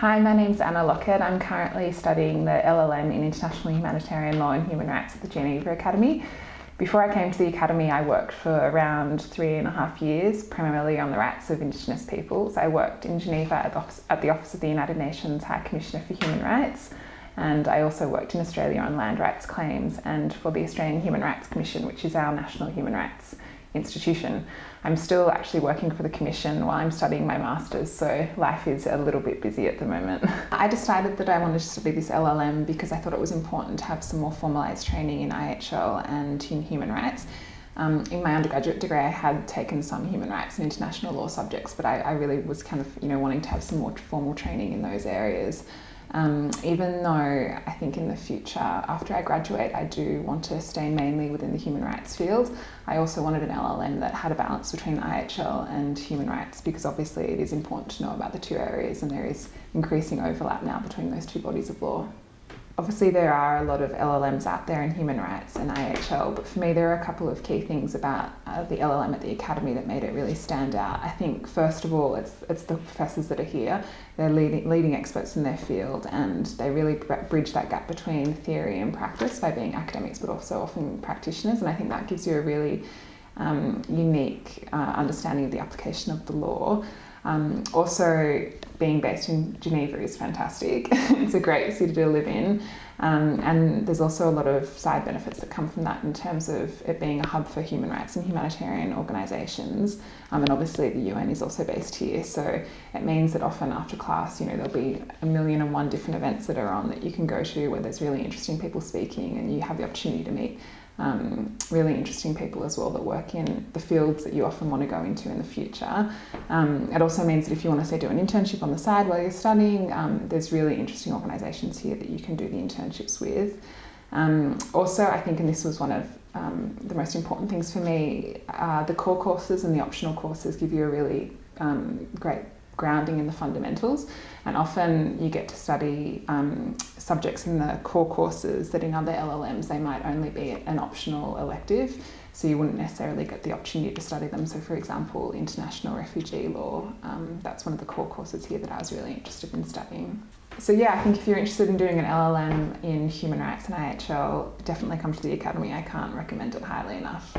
Hi, my name's Anna Lochhead. I'm currently studying the LLM in International Humanitarian Law and Human Rights at the Geneva Academy. Before I came to the Academy, I worked for around 3.5 years, primarily on the rights of Indigenous peoples. I worked in Geneva at the Office of the United Nations High Commissioner for Human Rights, and I also worked in Australia on land rights claims and for the Australian Human Rights Commission, which is our national human rights institution. I'm still actually working for the Commission while I'm studying my Masters, so life is a little bit busy at the moment. I decided that I wanted to study this LLM because I thought it was important to have some more formalised training in IHL and in human rights. In my undergraduate degree, I had taken some human rights and international law subjects, but I really was kind of, wanting to have some more formal training in those areas. Even though I think in the future, after I graduate, I do want to stay mainly within the human rights field, I also wanted an LLM that had a balance between IHL and human rights, because obviously it is important to know about the two areas, and there is increasing overlap now between those two bodies of law. Obviously there are a lot of LLMs out there in human rights and IHL, but for me there are a couple of key things about the LLM at the Academy that made it really stand out. I think first of all it's the professors that are here. They're leading experts in their field, and they really bridge that gap between theory and practice by being academics but also often practitioners, and I think that gives you a really unique understanding of the application of the law. Also, being based in Geneva is fantastic. It's a great city to live in, and there's also a lot of side benefits that come from that in terms of it being a hub for human rights and humanitarian organisations, and obviously the UN is also based here, so it means that often after class, there'll be 1,000,001 different events that are on that you can go to where there's really interesting people speaking, and you have the opportunity to meet really interesting people as well that work in the fields that you often want to go into in the future. It also means that if you want to, say, do an internship on the side while you're studying, there's really interesting organisations here that you can do the internships with. Also, I think, and this was one of the most important things for me, the core courses and the optional courses give you a really great grounding in the fundamentals, and often you get to study subjects in the core courses that in other LLMs they might only be an optional elective, so you wouldn't necessarily get the opportunity to study them. So for example, international refugee law, that's one of the core courses here that I was really interested in studying. So yeah, I think if you're interested in doing an LLM in human rights and IHL, definitely come to the Academy. I can't recommend it highly enough.